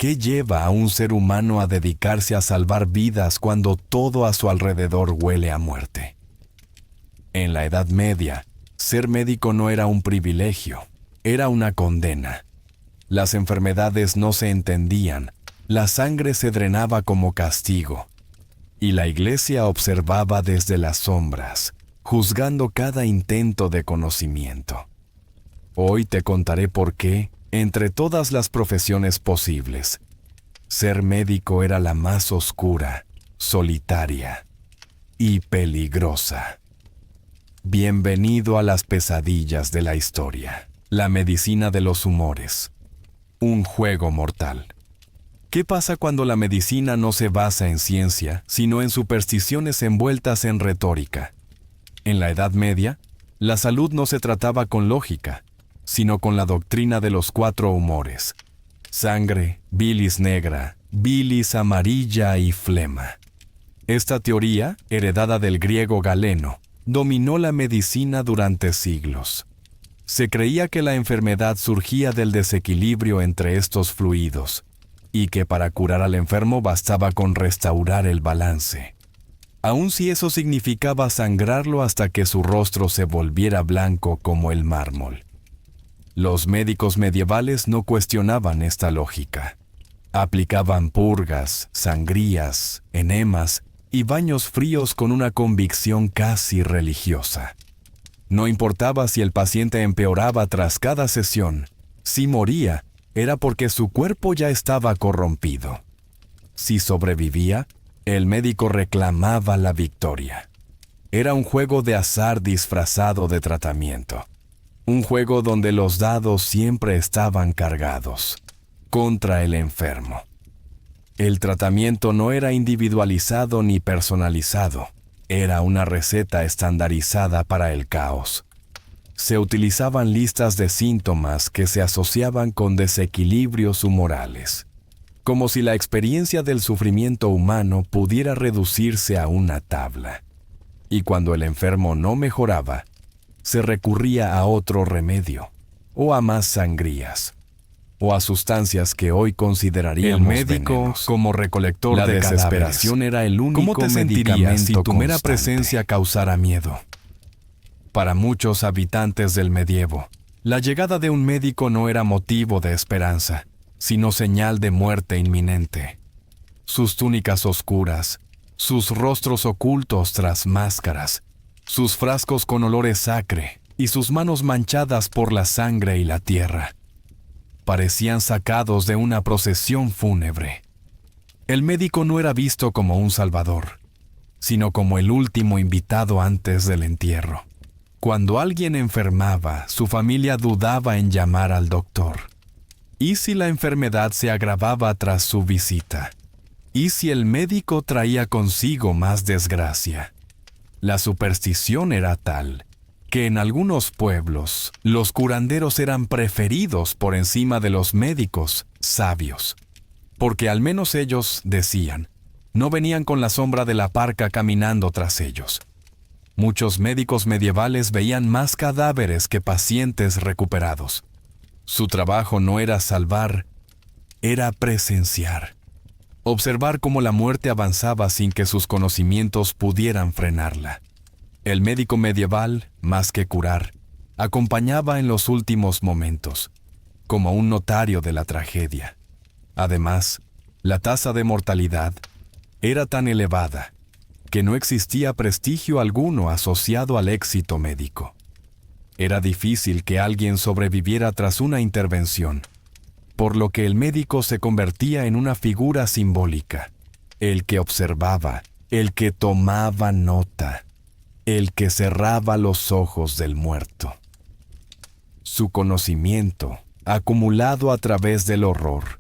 ¿Qué lleva a un ser humano a dedicarse a salvar vidas cuando todo a su alrededor huele a muerte? En la Edad Media, ser médico no era un privilegio, era una condena. Las enfermedades no se entendían, la sangre se drenaba como castigo, y la Iglesia observaba desde las sombras, juzgando cada intento de conocimiento. Hoy te contaré por qué, entre todas las profesiones posibles, ser médico era la más oscura, solitaria y peligrosa. Bienvenido a las pesadillas de la historia. La medicina de los humores. Un juego mortal. ¿Qué pasa cuando la medicina no se basa en ciencia, sino en supersticiones envueltas en retórica? En la Edad Media, la salud no se trataba con lógica, sino con la doctrina de los 4 humores: sangre, bilis negra, bilis amarilla y flema. Esta teoría, heredada del griego Galeno, dominó la medicina durante siglos. Se creía que la enfermedad surgía del desequilibrio entre estos fluidos, y que para curar al enfermo bastaba con restaurar el balance, aun si eso significaba sangrarlo hasta que su rostro se volviera blanco como el mármol. Los médicos medievales no cuestionaban esta lógica. Aplicaban purgas, sangrías, enemas y baños fríos con una convicción casi religiosa. No importaba si el paciente empeoraba tras cada sesión, si moría, era porque su cuerpo ya estaba corrompido. Si sobrevivía, el médico reclamaba la victoria. Era un juego de azar disfrazado de tratamiento. Un juego donde los dados siempre estaban cargados, contra el enfermo. El tratamiento no era individualizado ni personalizado, era una receta estandarizada para el caos. Se utilizaban listas de síntomas que se asociaban con desequilibrios humorales, como si la experiencia del sufrimiento humano pudiera reducirse a una tabla. Y cuando el enfermo no mejoraba, se recurría a otro remedio, o a más sangrías, o a sustancias que hoy consideraríamos El médico venenos. como recolector La de desesperación cadáveres. era el único ¿Cómo te sentirías medicamento si tu mera constante. presencia causara miedo? Para muchos habitantes del medievo, la llegada de un médico no era motivo de esperanza, sino señal de muerte inminente. Sus túnicas oscuras, sus rostros ocultos tras máscaras, sus frascos con olores acre y sus manos manchadas por la sangre y la tierra, parecían sacados de una procesión fúnebre. El médico no era visto como un salvador, sino como el último invitado antes del entierro. Cuando alguien enfermaba, su familia dudaba en llamar al doctor. ¿Y si la enfermedad se agravaba tras su visita? ¿Y si el médico traía consigo más desgracia? La superstición era tal que en algunos pueblos los curanderos eran preferidos por encima de los médicos sabios, porque al menos ellos, decían, no venían con la sombra de la parca caminando tras ellos. Muchos médicos medievales veían más cadáveres que pacientes recuperados. Su trabajo no era salvar, era presenciar. Observar cómo la muerte avanzaba sin que sus conocimientos pudieran frenarla. El médico medieval, más que curar, acompañaba en los últimos momentos, como un notario de la tragedia. Además, la tasa de mortalidad era tan elevada que no existía prestigio alguno asociado al éxito médico. Era difícil que alguien sobreviviera tras una intervención, por lo que el médico se convertía en una figura simbólica, el que observaba, el que tomaba nota, el que cerraba los ojos del muerto. Su conocimiento, acumulado a través del horror,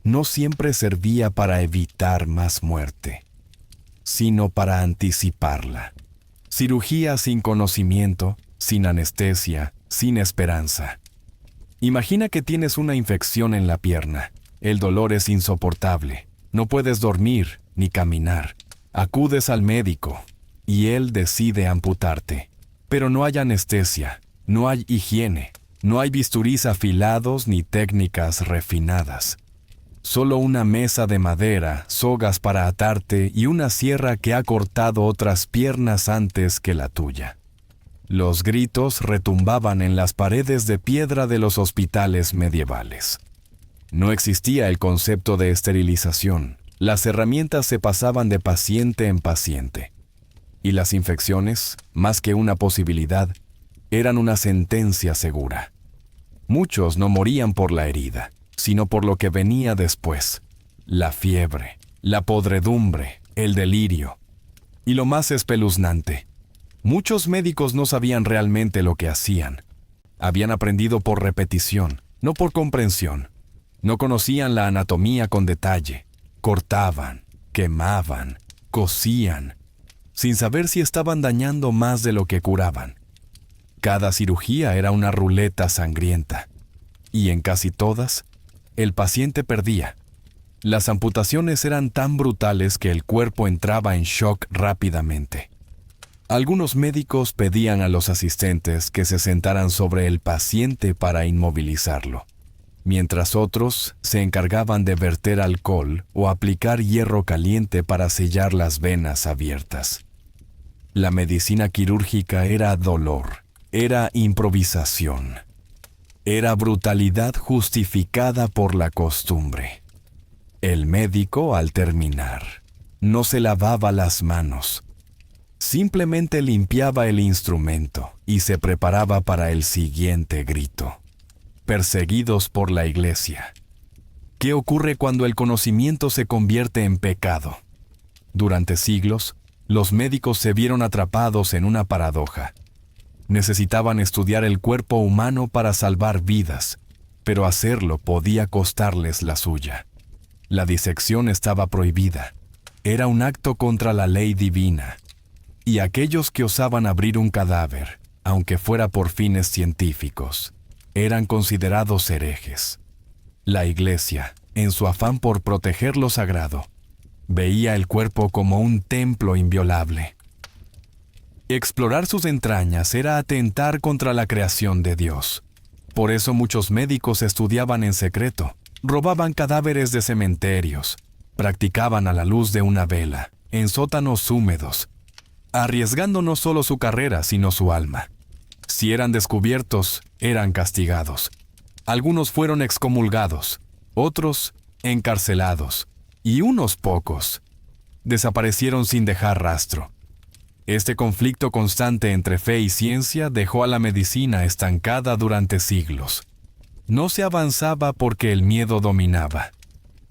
no siempre servía para evitar más muerte, sino para anticiparla. Cirugía sin conocimiento, sin anestesia, sin esperanza. Imagina que tienes una infección en la pierna. El dolor es insoportable. No puedes dormir ni caminar. Acudes al médico y él decide amputarte. Pero no hay anestesia, no hay higiene, no hay bisturís afilados ni técnicas refinadas. Solo una mesa de madera, sogas para atarte y una sierra que ha cortado otras piernas antes que la tuya. Los gritos retumbaban en las paredes de piedra de los hospitales medievales. No existía el concepto de esterilización. Las herramientas se pasaban de paciente en paciente. Y las infecciones, más que una posibilidad, eran una sentencia segura. Muchos no morían por la herida, sino por lo que venía después: la fiebre, la podredumbre, el delirio. Y lo más espeluznante, muchos médicos no sabían realmente lo que hacían. Habían aprendido por repetición, no por comprensión. No conocían la anatomía con detalle. Cortaban, quemaban, cosían, sin saber si estaban dañando más de lo que curaban. Cada cirugía era una ruleta sangrienta. Y en casi todas, el paciente perdía. Las amputaciones eran tan brutales que el cuerpo entraba en shock rápidamente. Algunos médicos pedían a los asistentes que se sentaran sobre el paciente para inmovilizarlo, mientras otros se encargaban de verter alcohol o aplicar hierro caliente para sellar las venas abiertas. La medicina quirúrgica era dolor, era improvisación, era brutalidad justificada por la costumbre. El médico, al terminar, no se lavaba las manos. Simplemente limpiaba el instrumento y se preparaba para el siguiente grito. Perseguidos por la Iglesia. ¿Qué ocurre cuando el conocimiento se convierte en pecado? Durante siglos, los médicos se vieron atrapados en una paradoja. Necesitaban estudiar el cuerpo humano para salvar vidas, pero hacerlo podía costarles la suya. La disección estaba prohibida. Era un acto contra la ley divina. Y aquellos que osaban abrir un cadáver, aunque fuera por fines científicos, eran considerados herejes. La Iglesia, en su afán por proteger lo sagrado, veía el cuerpo como un templo inviolable. Explorar sus entrañas era atentar contra la creación de Dios. Por eso muchos médicos estudiaban en secreto, robaban cadáveres de cementerios, practicaban a la luz de una vela, en sótanos húmedos, arriesgando no solo su carrera, sino su alma. Si eran descubiertos, eran castigados. Algunos fueron excomulgados, otros encarcelados, y unos pocos desaparecieron sin dejar rastro. Este conflicto constante entre fe y ciencia dejó a la medicina estancada durante siglos. No se avanzaba porque el miedo dominaba.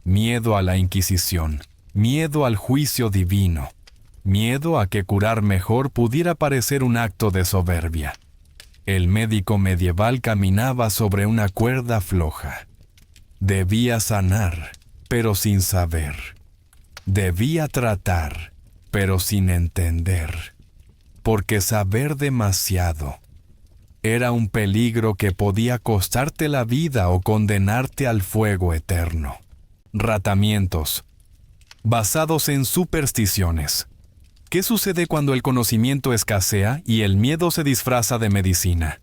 Miedo a la Inquisición, miedo al juicio divino, miedo a que curar mejor pudiera parecer un acto de soberbia. El médico medieval caminaba sobre una cuerda floja. Debía sanar, pero sin saber. Debía tratar, pero sin entender. Porque saber demasiado era un peligro que podía costarte la vida o condenarte al fuego eterno. Ratamientos, basados en supersticiones. ¿Qué sucede cuando el conocimiento escasea y el miedo se disfraza de medicina?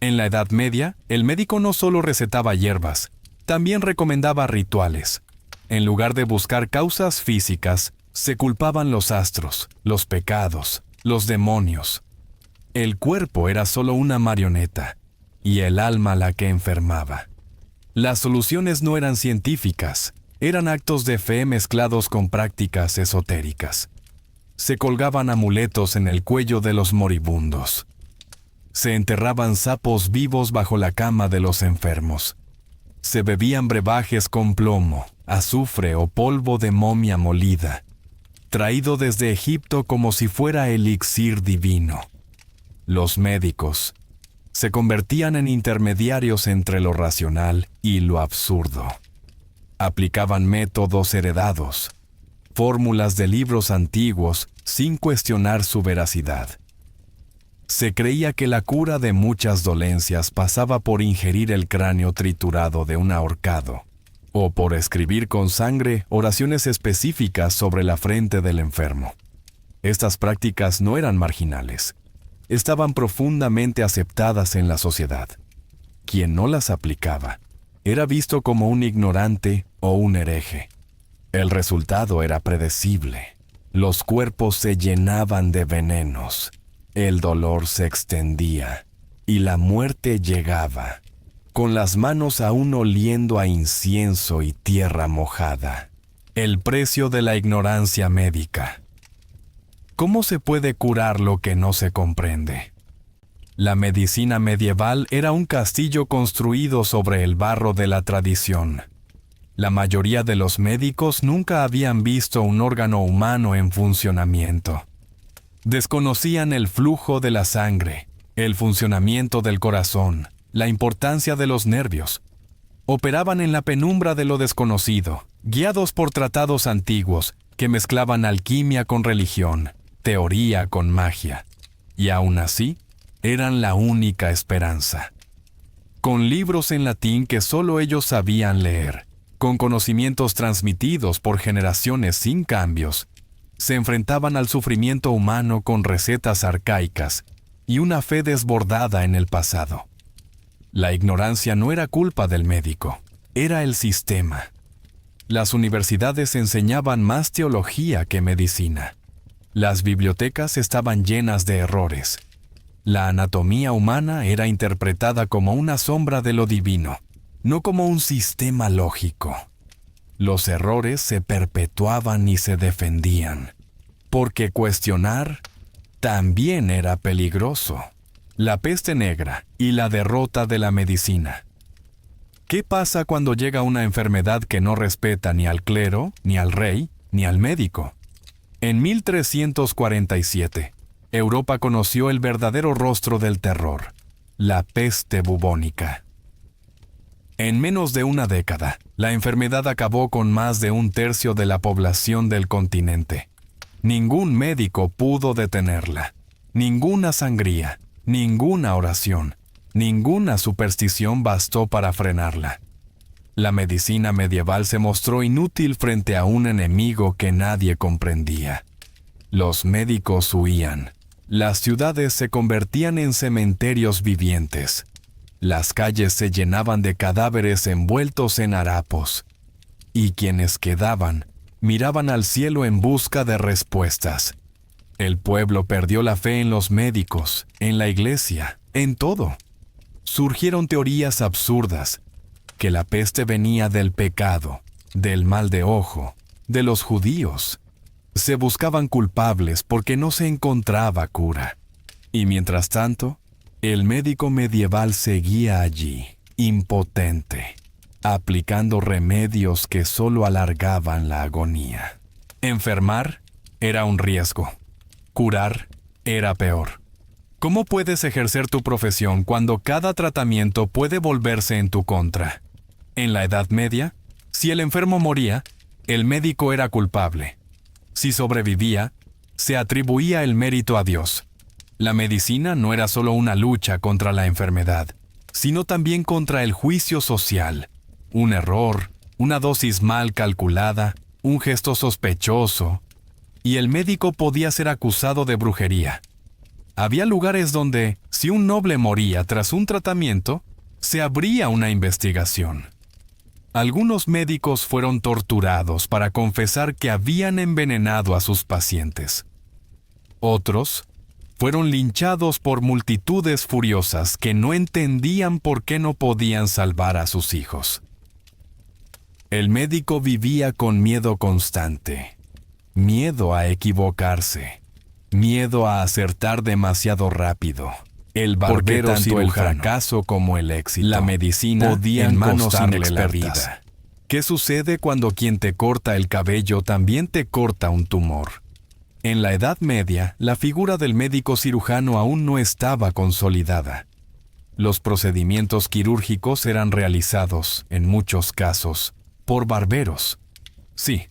En la Edad Media, el médico no solo recetaba hierbas, también recomendaba rituales. En lugar de buscar causas físicas, se culpaban los astros, los pecados, los demonios. El cuerpo era solo una marioneta, y el alma la que enfermaba. Las soluciones no eran científicas, eran actos de fe mezclados con prácticas esotéricas. Se colgaban amuletos en el cuello de los moribundos. Se enterraban sapos vivos bajo la cama de los enfermos. Se bebían brebajes con plomo, azufre o polvo de momia molida, traído desde Egipto como si fuera elixir divino. Los médicos se convertían en intermediarios entre lo racional y lo absurdo. Aplicaban métodos heredados, fórmulas de libros antiguos sin cuestionar su veracidad. Se creía que la cura de muchas dolencias pasaba por ingerir el cráneo triturado de un ahorcado, o por escribir con sangre oraciones específicas sobre la frente del enfermo. Estas prácticas no eran marginales, estaban profundamente aceptadas en la sociedad. Quien no las aplicaba era visto como un ignorante o un hereje. El resultado era predecible. Los cuerpos se llenaban de venenos, el dolor se extendía y la muerte llegaba, con las manos aún oliendo a incienso y tierra mojada. El precio de la ignorancia médica. ¿Cómo se puede curar lo que no se comprende? La medicina medieval era un castillo construido sobre el barro de la tradición. La mayoría de los médicos nunca habían visto un órgano humano en funcionamiento. Desconocían el flujo de la sangre, el funcionamiento del corazón, la importancia de los nervios. Operaban en la penumbra de lo desconocido, guiados por tratados antiguos que mezclaban alquimia con religión, teoría con magia. Y aún así, eran la única esperanza. Con libros en latín que solo ellos sabían leer, con conocimientos transmitidos por generaciones sin cambios, se enfrentaban al sufrimiento humano con recetas arcaicas y una fe desbordada en el pasado. La ignorancia no era culpa del médico, era el sistema. Las universidades enseñaban más teología que medicina. Las bibliotecas estaban llenas de errores. La anatomía humana era interpretada como una sombra de lo divino, no como un sistema lógico. Los errores se perpetuaban y se defendían, porque cuestionar también era peligroso. La peste negra y la derrota de la medicina. ¿Qué pasa cuando llega una enfermedad que no respeta ni al clero, ni al rey, ni al médico? En 1347, Europa conoció el verdadero rostro del terror, la peste bubónica. En menos de una década, la enfermedad acabó con más de un tercio de la población del continente. Ningún médico pudo detenerla. Ninguna sangría, ninguna oración, ninguna superstición bastó para frenarla. La medicina medieval se mostró inútil frente a un enemigo que nadie comprendía. Los médicos huían. Las ciudades se convertían en cementerios vivientes. Las calles se llenaban de cadáveres envueltos en harapos. Y quienes quedaban miraban al cielo en busca de respuestas. El pueblo perdió la fe en los médicos, en la iglesia, en todo. Surgieron teorías absurdas, que la peste venía del pecado, del mal de ojo, de los judíos. Se buscaban culpables porque no se encontraba cura. Y mientras tanto, el médico medieval seguía allí, impotente, aplicando remedios que solo alargaban la agonía. Enfermar era un riesgo. Curar era peor. ¿Cómo puedes ejercer tu profesión cuando cada tratamiento puede volverse en tu contra? En la Edad Media, si el enfermo moría, el médico era culpable. Si sobrevivía, se atribuía el mérito a Dios. La medicina no era solo una lucha contra la enfermedad, sino también contra el juicio social. Un error, una dosis mal calculada, un gesto sospechoso, y el médico podía ser acusado de brujería. Había lugares donde, si un noble moría tras un tratamiento, se abría una investigación. Algunos médicos fueron torturados para confesar que habían envenenado a sus pacientes. Otros fueron linchados por multitudes furiosas que no entendían por qué no podían salvar a sus hijos. El médico vivía con miedo constante, miedo a equivocarse, miedo a acertar demasiado rápido. El barbero, tanto el fracaso como el éxito, la medicina podían costarle la vida. ¿Qué sucede cuando quien te corta el cabello también te corta un tumor? En la Edad Media, la figura del médico cirujano aún no estaba consolidada. Los procedimientos quirúrgicos eran realizados, en muchos casos, por barberos. Sí,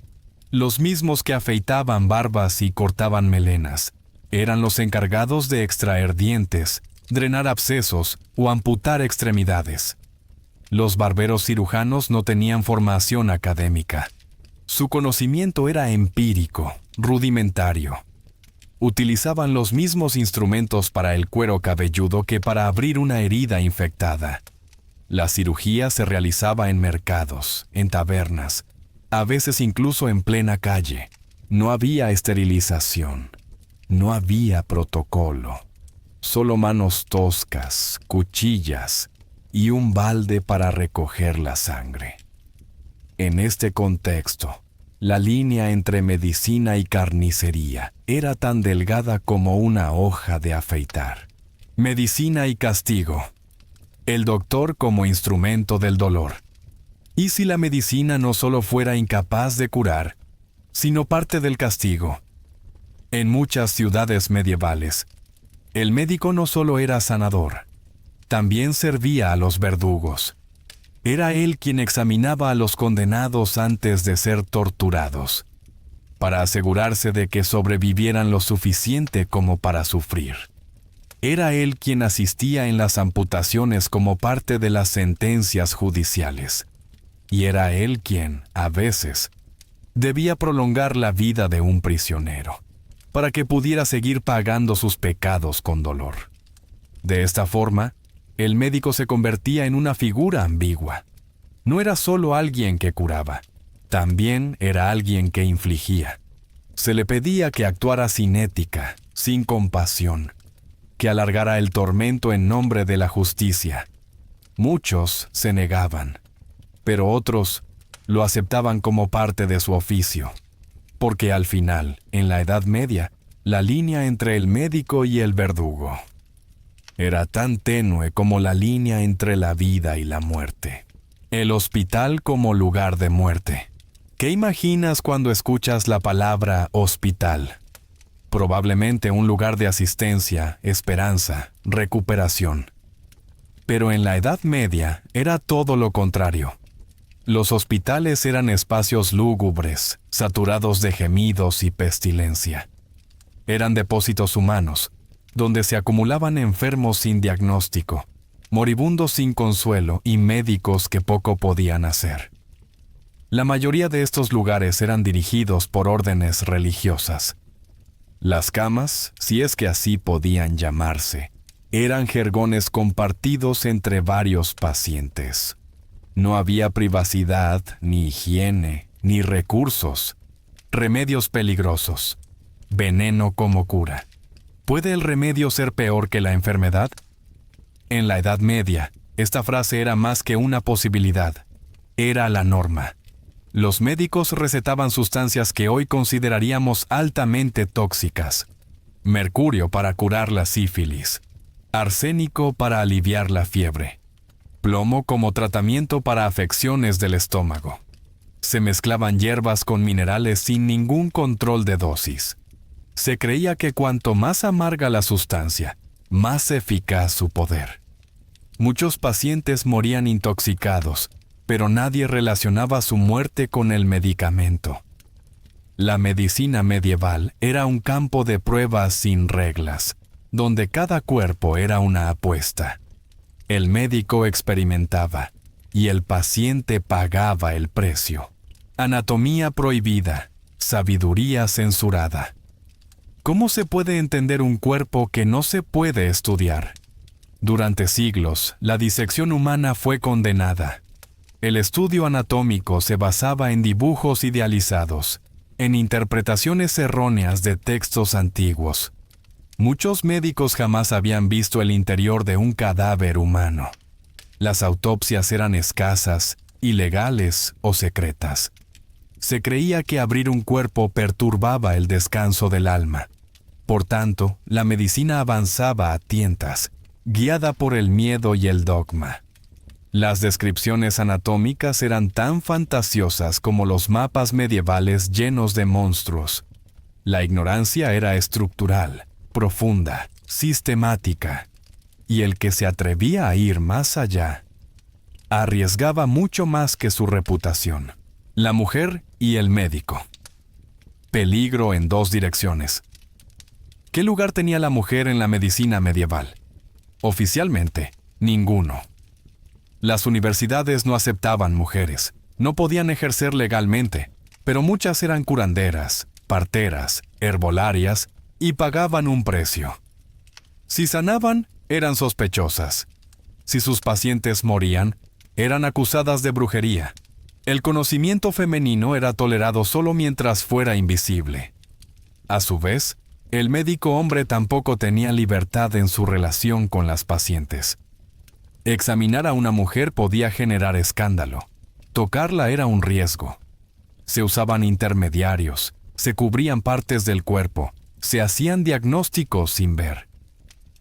los mismos que afeitaban barbas y cortaban melenas. Eran los encargados de extraer dientes, drenar abscesos o amputar extremidades. Los barberos cirujanos no tenían formación académica. Su conocimiento era empírico, rudimentario. Utilizaban los mismos instrumentos para el cuero cabelludo que para abrir una herida infectada. La cirugía se realizaba en mercados, en tabernas, a veces incluso en plena calle. No había esterilización, no había protocolo, solo manos toscas, cuchillas y un balde para recoger la sangre. En este contexto, la línea entre medicina y carnicería era tan delgada como una hoja de afeitar. Medicina y castigo. El doctor como instrumento del dolor. ¿Y si la medicina no solo fuera incapaz de curar, sino parte del castigo? En muchas ciudades medievales, el médico no solo era sanador, también servía a los verdugos. Era él quien examinaba a los condenados antes de ser torturados, para asegurarse de que sobrevivieran lo suficiente como para sufrir. Era él quien asistía en las amputaciones como parte de las sentencias judiciales. Y era él quien, a veces, debía prolongar la vida de un prisionero, para que pudiera seguir pagando sus pecados con dolor. De esta forma, el médico se convertía en una figura ambigua. No era solo alguien que curaba, también era alguien que infligía. Se le pedía que actuara sin ética, sin compasión, que alargara el tormento en nombre de la justicia. Muchos se negaban, pero otros lo aceptaban como parte de su oficio, porque al final, en la Edad Media, la línea entre el médico y el verdugo era tan tenue como la línea entre la vida y la muerte. El hospital como lugar de muerte. ¿Qué imaginas cuando escuchas la palabra hospital? Probablemente un lugar de asistencia, esperanza, recuperación. Pero en la Edad Media era todo lo contrario. Los hospitales eran espacios lúgubres, saturados de gemidos y pestilencia. Eran depósitos humanos, donde se acumulaban enfermos sin diagnóstico, moribundos sin consuelo y médicos que poco podían hacer. La mayoría de estos lugares eran dirigidos por órdenes religiosas. Las camas, si es que así podían llamarse, eran jergones compartidos entre varios pacientes. No había privacidad, ni higiene, ni recursos. Remedios peligrosos. Veneno como cura. ¿Puede el remedio ser peor que la enfermedad? En la Edad Media, esta frase era más que una posibilidad. Era la norma. Los médicos recetaban sustancias que hoy consideraríamos altamente tóxicas. Mercurio para curar la sífilis. Arsénico para aliviar la fiebre. Plomo como tratamiento para afecciones del estómago. Se mezclaban hierbas con minerales sin ningún control de dosis. Se creía que cuanto más amarga la sustancia, más eficaz su poder. Muchos pacientes morían intoxicados, pero nadie relacionaba su muerte con el medicamento. La medicina medieval era un campo de pruebas sin reglas, donde cada cuerpo era una apuesta. El médico experimentaba, y el paciente pagaba el precio. Anatomía prohibida, sabiduría censurada. ¿Cómo se puede entender un cuerpo que no se puede estudiar? Durante siglos, la disección humana fue condenada. El estudio anatómico se basaba en dibujos idealizados, en interpretaciones erróneas de textos antiguos. Muchos médicos jamás habían visto el interior de un cadáver humano. Las autopsias eran escasas, ilegales o secretas. Se creía que abrir un cuerpo perturbaba el descanso del alma. Por tanto, la medicina avanzaba a tientas, guiada por el miedo y el dogma. Las descripciones anatómicas eran tan fantasiosas como los mapas medievales llenos de monstruos. La ignorancia era estructural, profunda, sistemática, y el que se atrevía a ir más allá arriesgaba mucho más que su reputación. La mujer y el médico. Peligro en dos direcciones. ¿Qué lugar tenía la mujer en la medicina medieval? Oficialmente, ninguno. Las universidades no aceptaban mujeres, no podían ejercer legalmente, pero muchas eran curanderas, parteras, herbolarias y pagaban un precio. Si sanaban, eran sospechosas. Si sus pacientes morían, eran acusadas de brujería. El conocimiento femenino era tolerado solo mientras fuera invisible. A su vez, el médico hombre tampoco tenía libertad en su relación con las pacientes. Examinar a una mujer podía generar escándalo. Tocarla era un riesgo. Se usaban intermediarios, se cubrían partes del cuerpo, se hacían diagnósticos sin ver.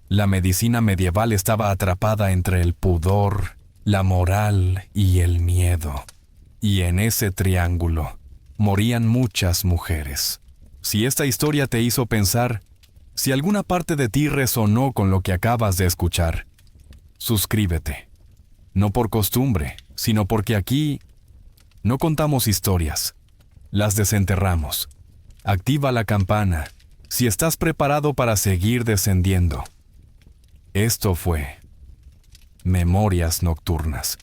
La medicina medieval estaba atrapada entre el pudor, la moral y el miedo. Y en ese triángulo morían muchas mujeres. Si esta historia te hizo pensar, si alguna parte de ti resonó con lo que acabas de escuchar, suscríbete. No por costumbre, sino porque aquí no contamos historias, las desenterramos. Activa la campana si estás preparado para seguir descendiendo. Esto fue Memorias Nocturnas.